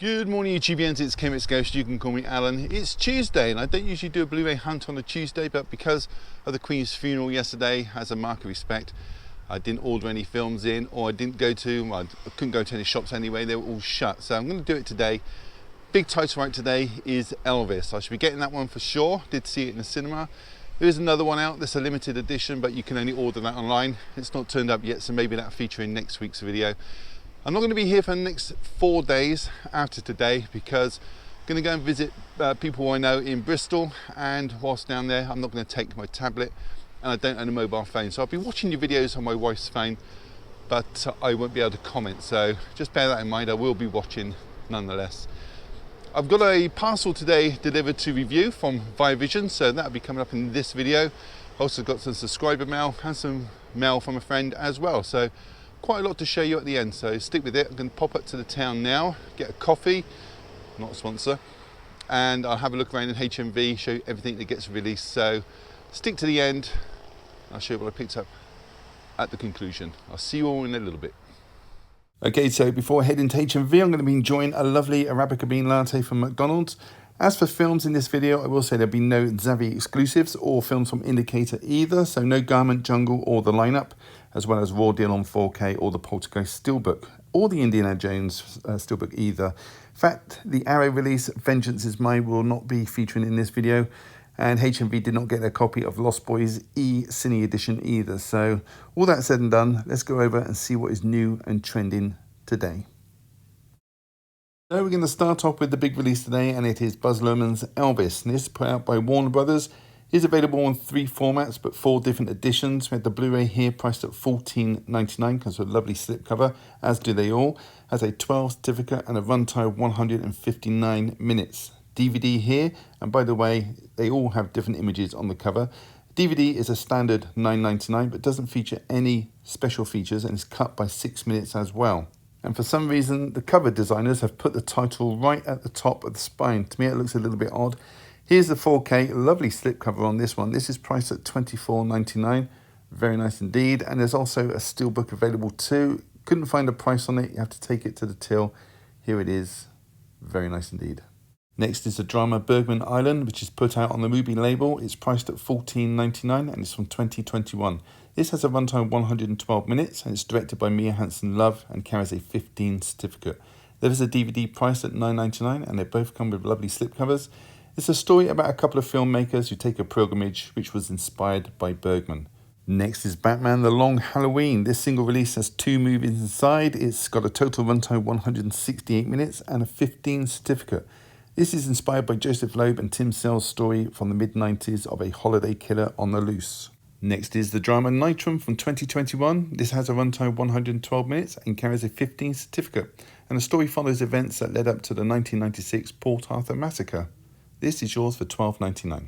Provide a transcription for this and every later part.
Good morning YouTubians, it's Chemix Ghost, you can call me Alan. It's Tuesday and I don't usually do a Blu-ray hunt on a Tuesday, but because of the Queen's funeral yesterday, as a mark of respect, I didn't order any films in, or I couldn't go to any shops anyway, they were all shut. So I'm going to do it today. Big title right today is Elvis. I should be getting that one for sure, did see it in the cinema. There is another one out that's a limited edition, but you can only order that online. It's not turned up yet, so maybe that'll feature in next week's video. I'm not going to be here for the next 4 days after today because I'm going to go and visit people I know in Bristol, and whilst down there I'm not going to take my tablet and I don't own a mobile phone, so I'll be watching your videos on my wife's phone, but I won't be able to comment, so just bear that in mind. I will be watching nonetheless. I've got a parcel today delivered to review from Via Vision, so that'll be coming up in this video. Also got some subscriber mail and some mail from a friend as well, so quite a lot to show you at the end, so stick with it. I'm going to pop up to the town now, get a coffee, not a sponsor, and I'll have a look around in HMV, show you everything that gets released, so stick to the end. I'll show you what I picked up at the conclusion. I'll see you all in a little bit. Okay, so before heading to HMV, I'm going to be enjoying a lovely Arabica bean latte from McDonald's. As for films in this video, I will say there'll be no Zavvi exclusives or films from Indicator either, so no Garment Jungle or The Lineup, as well as Raw Deal on 4K or the Poltergeist Steelbook, or the Indiana Jones Steelbook either. In fact, the Arrow release, Vengeance is Mine, will not be featuring in this video, and HMV did not get their copy of Lost Boys E-Cine Edition either. So all that said and done, let's go over and see what is new and trending today. So we're going to start off with the big release today, and it is Baz Luhrmann's Elvis. And this, put out by Warner Brothers, is available in 3 formats, but 4 different editions. We have the Blu-ray here priced at $14.99, comes with a lovely slipcover, as do they all. Has a 12 certificate and a runtime of 159 minutes. DVD here, and by the way, they all have different images on the cover. DVD is a standard $9.99, but doesn't feature any special features and is cut by 6 minutes as well. And for some reason, the cover designers have put the title right at the top of the spine. To me, it looks a little bit odd. Here's the 4K, lovely slipcover on this one. This is priced at $24.99, very nice indeed. And there's also a steelbook available too. Couldn't find a price on it, you have to take it to the till. Here it is, very nice indeed. Next is the drama Bergman Island, which is put out on the Blu-ray label. It's priced at $14.99 and it's from 2021. This has a runtime of 112 minutes and it's directed by Mia Hansen-Løve and carries a 15 certificate. There is a DVD priced at $9.99 and they both come with lovely slipcovers. It's a story about a couple of filmmakers who take a pilgrimage which was inspired by Bergman. Next is Batman The Long Halloween. This single release has 2 movies inside. It's got a total runtime of 168 minutes and a 15 certificate. This is inspired by Joseph Loeb and Tim Sale's story from the mid-90s of a holiday killer on the loose. Next is the drama Nitram from 2021. This has a runtime of 112 minutes and carries a 15 certificate. And the story follows events that led up to the 1996 Port Arthur massacre. This is yours for $12.99.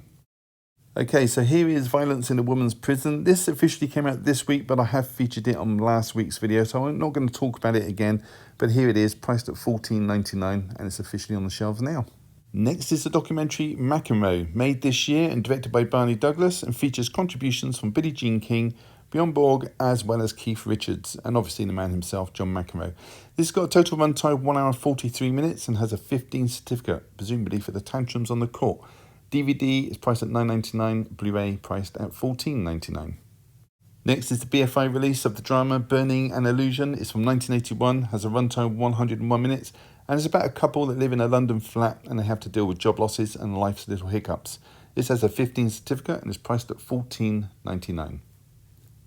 Okay, so here is Violence in a Woman's Prison. This officially came out this week, but I have featured it on last week's video, so I'm not going to talk about it again. But here it is, priced at $14.99, and it's officially on the shelves now. Next is the documentary McEnroe, made this year and directed by Barney Douglas, and features contributions from Billie Jean King, Bjorn Borg, as well as Keith Richards, and obviously the man himself, John McEnroe. This has got a total runtime of 1 hour 43 minutes and has a 15 certificate, presumably for the tantrums on the court. DVD is priced at $9.99, Blu-ray priced at $14.99. Next is the BFI release of the drama Burning an Illusion. It's from 1981, has a runtime of 101 minutes, and it's about a couple that live in a London flat and they have to deal with job losses and life's little hiccups. This has a 15 certificate and is priced at $14.99.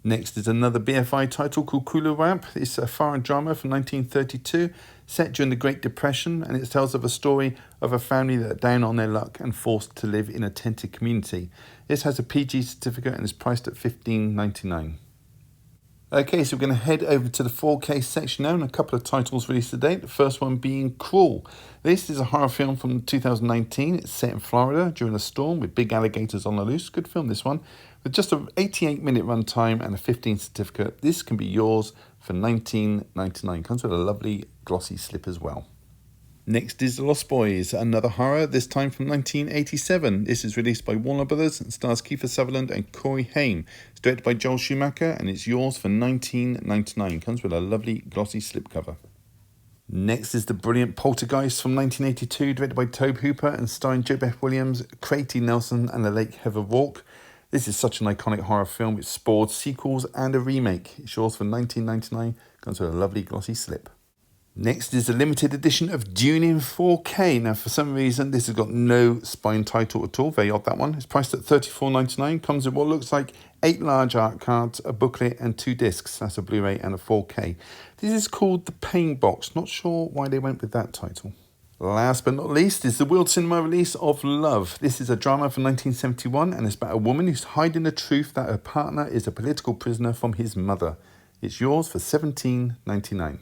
Next is another BFI title called Kula Wamp. It's a foreign drama from 1932, set during the Great Depression, and it tells of a story of a family that are down on their luck and forced to live in a tented community. This has a PG certificate and is priced at $15.99. Okay, so we're going to head over to the 4K section now, and a couple of titles released today. The first one being Crawl. This is a horror film from 2019. It's set in Florida during a storm with big alligators on the loose. Good film, this one. With just an 88-minute runtime and a 15 certificate, this can be yours for $19.99. Comes with a lovely glossy slip as well. Next is The Lost Boys, another horror, this time from 1987. This is released by Warner Brothers and stars Kiefer Sutherland and Corey Haim. It's directed by Joel Schumacher and it's yours for $19.99. Comes with a lovely glossy slipcover. Next is the brilliant Poltergeist from 1982, directed by Tobe Hooper and starring Joe Beth Williams, Craig T. Nelson and the late Heather Rourke. This is such an iconic horror film which spawned sequels and a remake. It's yours for $19.99, comes with a lovely glossy slip. Next is the limited edition of Dune in 4K. Now, for some reason, this has got no spine title at all. Very odd, that one. It's priced at $34.99. Comes with what looks like 8 large art cards, a booklet, and 2 discs. That's a Blu-ray and a 4K. This is called The Pain Box. Not sure why they went with that title. Last but not least is the World Cinema release of Love. This is a drama from 1971, and it's about a woman who's hiding the truth that her partner is a political prisoner from his mother. It's yours for $17.99.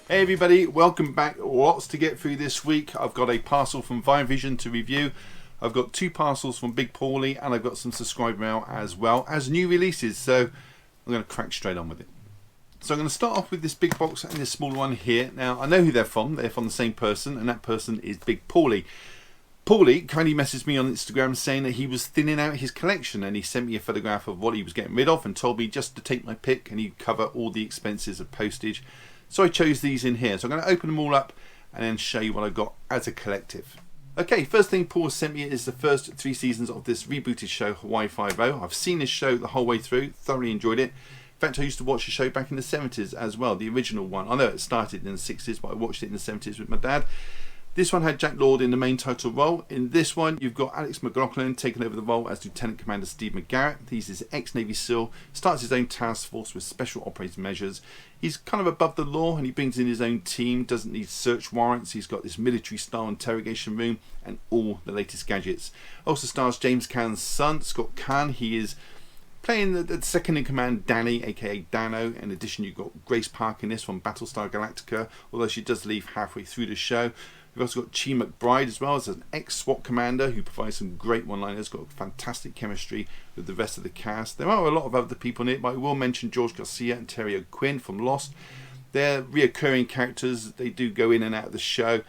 Hey everybody, welcome back. Lots to get through this week. I've got a parcel from Vision to review. I've got 2 parcels from Big Paulie, and I've got some subscriber mail as well as new releases. So I'm going to crack straight on with it. So I'm going to start off with this big box and this small one here. Now I know who they're from. They're from the same person, and that person is Big Paulie. Paulie kindly messaged me on Instagram saying that he was thinning out his collection, and he sent me a photograph of what he was getting rid of and told me just to take my pick and he'd cover all the expenses of postage. So I chose these in here. So I'm going to open them all up and then show you what I've got as a collective. Okay, first thing Paul sent me is the first 3 seasons of this rebooted show, Hawaii Five-0. I've seen this show the whole way through, thoroughly enjoyed it. In fact, I used to watch the show back in the 70s as well, the original one. I know it started in the 60s, but I watched it in the 70s with my dad. This one had Jack Lord in the main title role. In this one, you've got Alex McLaughlin taking over the role as Lieutenant Commander Steve McGarrett. He's his ex-Navy SEAL, starts his own task force with special operating measures. He's kind of above the law and he brings in his own team, doesn't need search warrants. He's got this military-style interrogation room and all the latest gadgets. Also stars James Caan's son, Scott Caan. He is playing the second in command, Danny, aka Dano. In addition, you've got Grace Park in this from Battlestar Galactica, although she does leave halfway through the show. We've also got Chi McBride as well as an ex-SWAT commander who provides some great one-liners, got fantastic chemistry with the rest of the cast. There are a lot of other people in it, but I will mention George Garcia and Terry O'Quinn from Lost. They're reoccurring characters. They do go in and out of the show.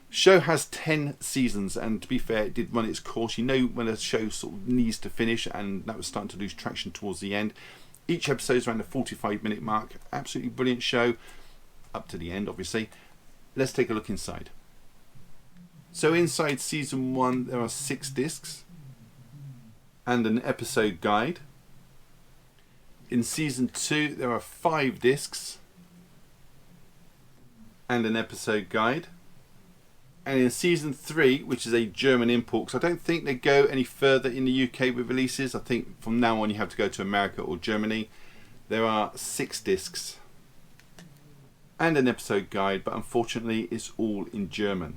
Show has 10 seasons, and to be fair, it did run its course. You know when a show sort of needs to finish, and that was starting to lose traction towards the end. Each episode is around the 45-minute mark. Absolutely brilliant show, up to the end, obviously. Let's take a look inside. So inside season 1 there are 6 discs and an episode guide. In season 2 there are 5 discs and an episode guide. And in season 3, which is a German import, because I don't think they go any further in the UK with releases. I think from now on you have to go to America or Germany. There are 6 discs and an episode guide, but unfortunately it's all in German.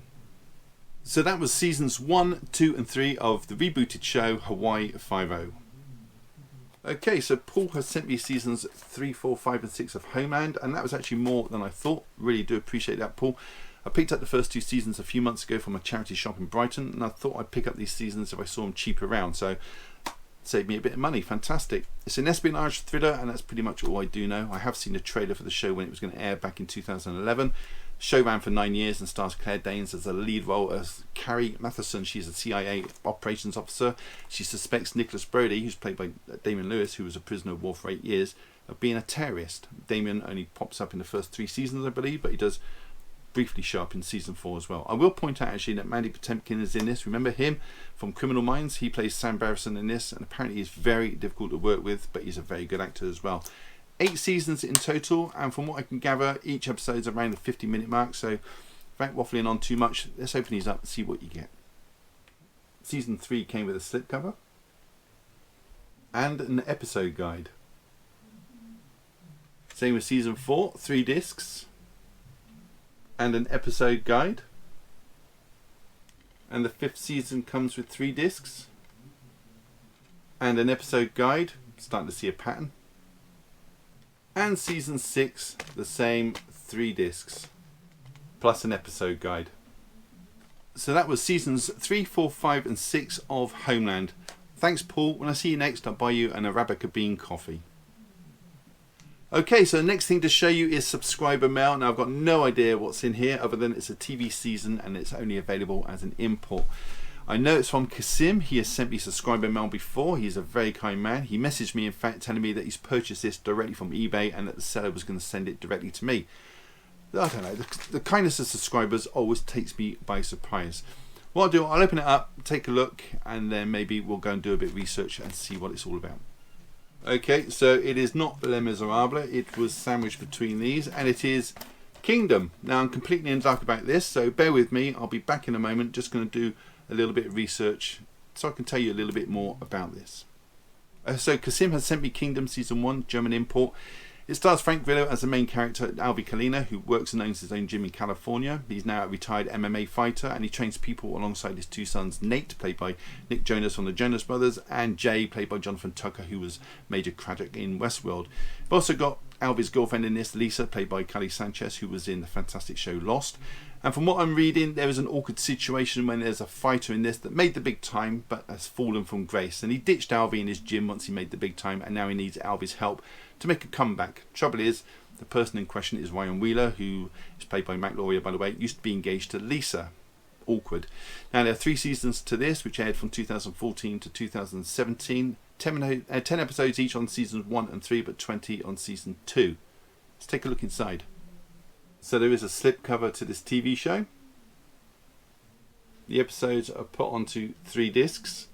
So that was seasons 1, 2 and 3 of the rebooted show Hawaii Five-0. Okay, so Paul has sent me seasons 3, 4, 5 and 6 of Homeland, and that was actually more than I thought. Really do appreciate that, Paul. I picked up the first 2 seasons a few months ago from a charity shop in Brighton, and I thought I'd pick up these seasons if I saw them cheap around, so saved me a bit of money. Fantastic. It's an espionage thriller, and that's pretty much all I do know. I have seen a trailer for the show when it was going to air back in 2011. Show ran for 9 years and stars Claire Danes as a lead role as Carrie Matheson. She's a CIA operations officer. She suspects Nicholas Brody, who's played by Damian Lewis, who was a prisoner of war for 8 years, of being a terrorist. Damian only pops up in the first 3 seasons, I believe, but he does briefly show up in season 4 as well. I will point out actually that Mandy Patinkin is in this. Remember him from Criminal Minds? He plays Sam Barrison in this, and apparently he's very difficult to work with, but he's a very good actor as well. 8 seasons in total, and from what I can gather, each episode is around the 50-minute mark, so without waffling on too much, let's open these up and see what you get. Season 3 came with a slipcover and an episode guide. Same with season 4, 3 discs and an episode guide. And the 5th season comes with 3 discs and an episode guide. Starting to see a pattern. And season 6, the same, 3 discs plus an episode guide. So that was seasons 3, 4, 5 and 6 of Homeland. Thanks, Paul. When I see you next, I'll buy you an Arabica bean coffee. Okay, so the next thing to show you is subscriber mail. Now I've got no idea what's in here other than it's a TV season and it's only available as an import. I know it's from Kasim. He has sent me subscriber mail before. He's a very kind man. He messaged me in fact telling me that he's purchased this directly from eBay and that the seller was going to send it directly to me. I don't know, the kindness of subscribers always takes me by surprise. What I'll do, I'll open it up, take a look, and then maybe we'll go and do a bit of research and see what it's all about. Okay, so it is not Les Miserables, it was sandwiched between these, and it is Kingdom. Now I'm completely in the dark about this, so bear with me. I'll be back in a moment, just going to do a little bit of research so I can tell you a little bit more about this. So Kasim has sent me Kingdom Season 1, German import. It stars Frank Grillo as the main character, Alvy Kalina, who works and owns his own gym in California. He's now a retired MMA fighter, and he trains people alongside his 2 sons, Nate, played by Nick Jonas from the Jonas Brothers, and Jay, played by Jonathan Tucker, who was Major Craddock in Westworld. We've also got Alvy's girlfriend in this, Lisa, played by Kylie Sanchez, who was in the fantastic show Lost. And from what I'm reading, there is an awkward situation when there's a fighter in this that made the big time but has fallen from grace. And he ditched Alvy in his gym once he made the big time, and now he needs Alvy's help to make a comeback. Trouble is, the person in question is Ryan Wheeler, who is played by Matt Lauria, by the way, used to be engaged to Lisa. Awkward. Now there are 3 seasons to this, which aired from 2014 to 2017. 10 episodes each on seasons 1 and 3, but 20 on season 2. Let's take a look inside. So there is a slipcover to this TV show. The episodes are put onto 3 discs.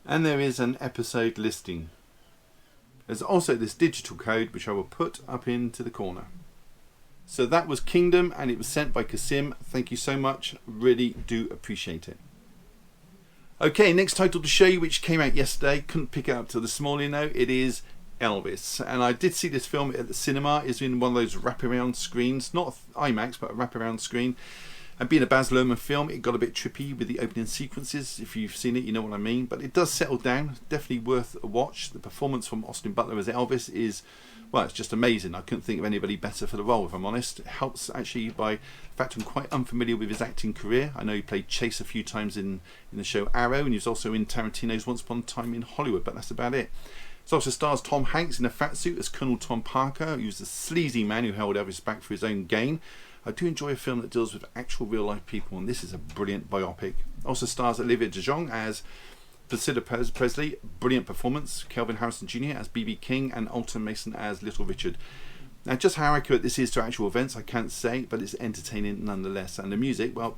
And there is an episode listing. There's also this digital code which I will put up into the corner. So that was Kingdom, and it was sent by Kasim. Thank you so much. Really do appreciate it. Okay, next title to show you, which came out yesterday. Couldn't pick it up till this morning though. It is Elvis, and I did see this film at the cinema. It's in one of those wraparound screens, not IMAX but a wraparound screen. And being a Baz Luhrmann film, it got a bit trippy with the opening sequences. If you've seen it, you know what I mean. But it does settle down. Definitely worth a watch. The performance from Austin Butler as Elvis is, well, it's just amazing. I couldn't think of anybody better for the role, if I'm honest. It helps actually by the fact I'm quite unfamiliar with his acting career. I know he played Chase a few times in the show Arrow, and he was also in Tarantino's Once Upon a Time in Hollywood, but that's about it. It also stars Tom Hanks in a fat suit as Colonel Tom Parker, who's the sleazy man who held Elvis back for his own gain. I do enjoy a film that deals with actual real life people, and this is a brilliant biopic. Also stars Olivia de Jonge as Priscilla Presley, brilliant performance. Kelvin Harrison Jr. as B.B. King, and Alton Mason as Little Richard. Now, just how accurate this is to actual events, I can't say, but it's entertaining nonetheless. And the music, well,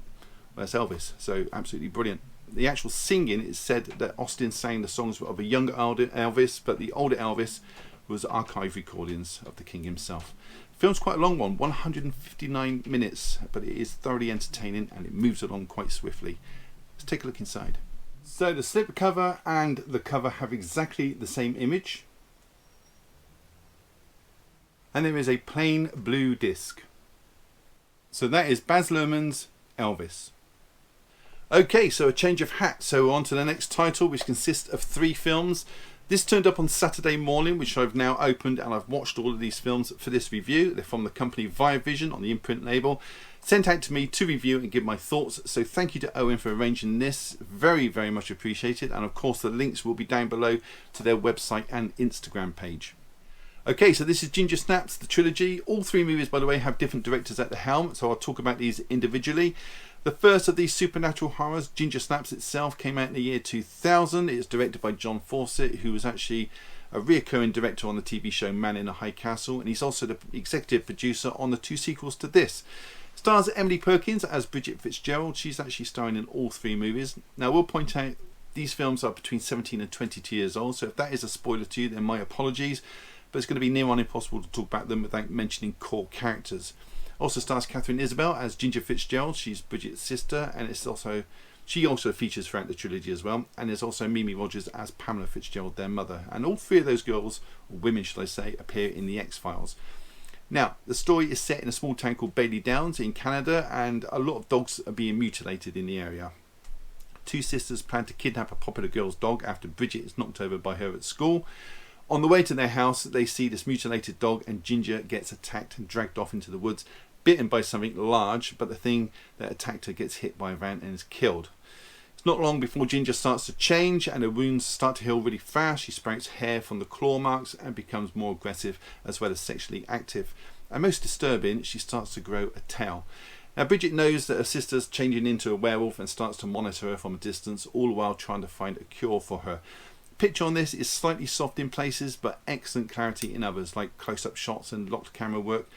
it's Elvis, so absolutely brilliant. The actual singing, it's said that Austin sang the songs of a younger Elvis, but the older Elvis was archive recordings of the King himself. The film's quite a long one, 159 minutes, but it is thoroughly entertaining and it moves along quite swiftly. Let's take a look inside. So the slipcover and the cover have exactly the same image. And there is a plain blue disc. So that is Baz Luhrmann's Elvis. Okay, so a change of hat. So on to the next title, which consists of 3 films. This turned up on Saturday morning, which I've now opened, and I've watched all of these films for this review. They're from the company Via Vision on the Imprint Label. Sent out to me to review and give my thoughts. So thank you to Owen for arranging this. Very, very much appreciated. And of course, the links will be down below to their website and Instagram page. Okay, so this is Ginger Snaps, the trilogy. All 3 movies, by the way, have different directors at the helm, so I'll talk about these individually. The first of these supernatural horrors, Ginger Snaps itself, came out in the year 2000. It's directed by John Fawcett, who was actually a reoccurring director on the TV show Man in a High Castle, and he's also the executive producer on the 2 sequels to this. Stars Emily Perkins as Bridget Fitzgerald. She's actually starring in all 3 movies. Now, we'll point out these films are between 17 and 22 years old, so if that is a spoiler to you, then my apologies. But it's going to be near on impossible to talk about them without mentioning core characters. Also stars Catherine Isabel as Ginger Fitzgerald. She's Bridget's sister, and she also features throughout the trilogy as well. And there's also Mimi Rogers as Pamela Fitzgerald, their mother. And all 3 of those girls, or women should I say, appear in the X-Files. Now, the story is set in a small town called Bailey Downs in Canada, and a lot of dogs are being mutilated in the area. 2 sisters plan to kidnap a popular girl's dog after Bridget is knocked over by her at school. On the way to their house, they see this mutilated dog, and Ginger gets attacked and dragged off into the woods, bitten by something large, but the thing that attacked her gets hit by a van and is killed. It's not long before Ginger starts to change and her wounds start to heal really fast. She sprouts hair from the claw marks and becomes more aggressive as well as sexually active. And most disturbing, she starts to grow a tail. Now, Bridget knows that her sister's changing into a werewolf and starts to monitor her from a distance, all the while trying to find a cure for her. Picture on this is slightly soft in places, but excellent clarity in others, like close-up shots and locked camera work.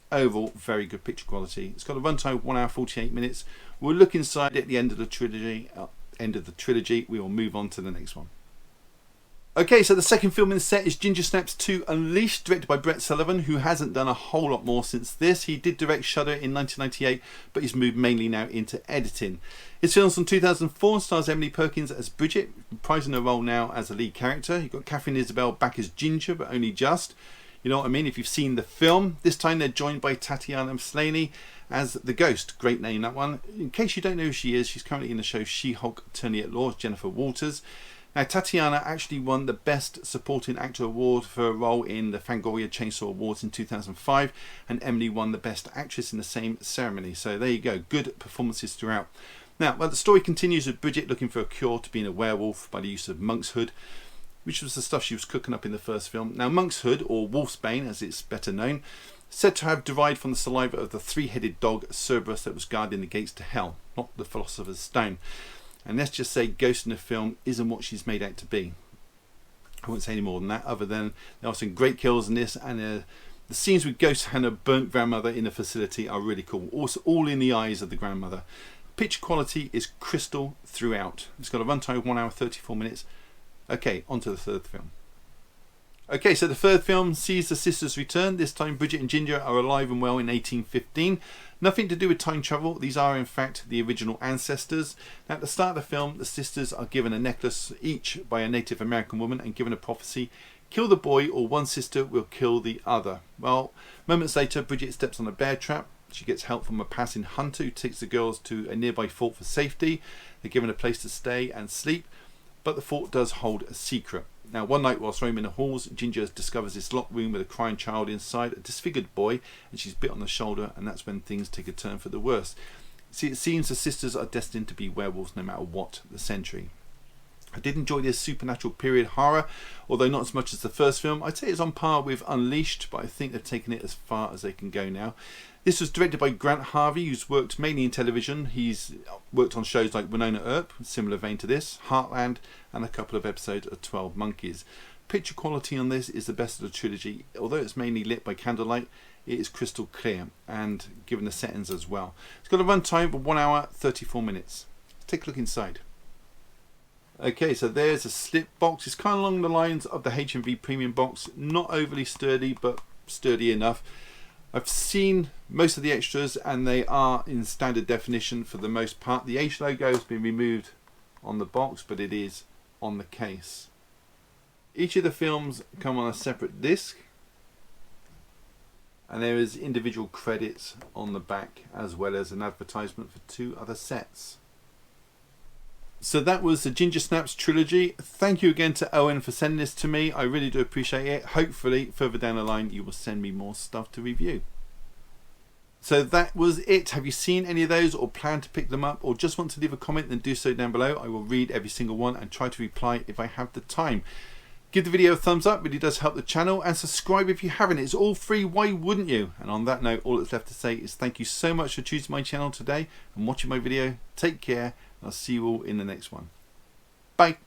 Overall, very good picture quality. It's got a runtime of 1 hour 48 minutes. We'll look inside at the end of the trilogy. We will move on to the next one. Okay, so the second film in the set is Ginger Snaps 2 Unleashed, directed by Brett Sullivan, who hasn't done a whole lot more since this. He did direct Shudder in 1998, but he's moved mainly now into editing. His film's from 2004 and stars Emily Perkins as Bridget, reprising her role now as a lead character. You've got Catherine Isabel back as Ginger, but only just. You know what I mean, if you've seen the film. This time they're joined by Tatiana Maslany as the Ghost. Great name, that one. In case you don't know who she is, she's currently in the show She-Hulk Attorney at Law, Jennifer Walters. Now, Tatiana actually won the Best Supporting Actor Award for her role in the Fangoria Chainsaw Awards in 2005, and Emily won the Best Actress in the same ceremony. So there you go, good performances throughout. Now, well, the story continues with Bridget looking for a cure to being a werewolf by the use of monk's hood, which was the stuff she was cooking up in the first film. Now, monk's hood, or wolfsbane as it's better known, said to have derived from the saliva of the 3-headed dog Cerberus that was guarding the gates to hell, not the Philosopher's Stone. And let's just say Ghost in the film isn't what she's made out to be. I won't say any more than that, other than there are some great kills in this, and the scenes with Ghost and her burnt grandmother in the facility are really cool. Also, all in the eyes of the grandmother. Picture quality is crystal throughout. It's got a runtime of 1 hour 34 minutes. Okay, on to the third film. Okay, so the third film sees the sisters return. This time Bridget and Ginger are alive and well in 1815. Nothing to do with time travel. These are in fact the original ancestors. Now, at the start of the film, the sisters are given a necklace each by a Native American woman and given a prophecy: kill the boy or one sister will kill the other. Well, moments later, Bridget steps on a bear trap. She gets help from a passing hunter who takes the girls to a nearby fort for safety. They're given a place to stay and sleep, but the fort does hold a secret. Now, one night whilst roaming the halls, Ginger discovers this locked room with a crying child inside, a disfigured boy, and she's bit on the shoulder, and that's when things take a turn for the worse. See, it seems the sisters are destined to be werewolves no matter what the century. I did enjoy this supernatural period horror, although not as much as the first film. I'd say it's on par with Unleashed, but I think they've taken it as far as they can go now. This was directed by Grant Harvey, who's worked mainly in television. He's worked on shows like Winona Earp, similar vein to this, Heartland, and a couple of episodes of 12 Monkeys. Picture quality on this is the best of the trilogy. Although it's mainly lit by candlelight, it is crystal clear, and given the settings as well. It's got a runtime of 1 hour 34 minutes. Let's take a look inside. Okay, so there's a slip box. It's kind of along the lines of the HMV Premium box. Not overly sturdy, but sturdy enough. I've seen most of the extras and they are in standard definition for the most part. The H logo has been removed on the box, but it is on the case. Each of the films come on a separate disc, and there is individual credits on the back as well as an advertisement for 2 other sets. So that was the Ginger Snaps trilogy. Thank you again to Owen for sending this to me. I really do appreciate it. Hopefully further down the line you will send me more stuff to review. So that was it. Have you seen any of those or plan to pick them up or just want to leave a comment, then do so down below. I will read every single one and try to reply if I have the time. Give the video a thumbs up, really does help the channel, and subscribe if you haven't. It's all free, why wouldn't you? And on that note, all that's left to say is thank you so much for choosing my channel today and watching my video. Take care. I'll see you all in the next one. Bye.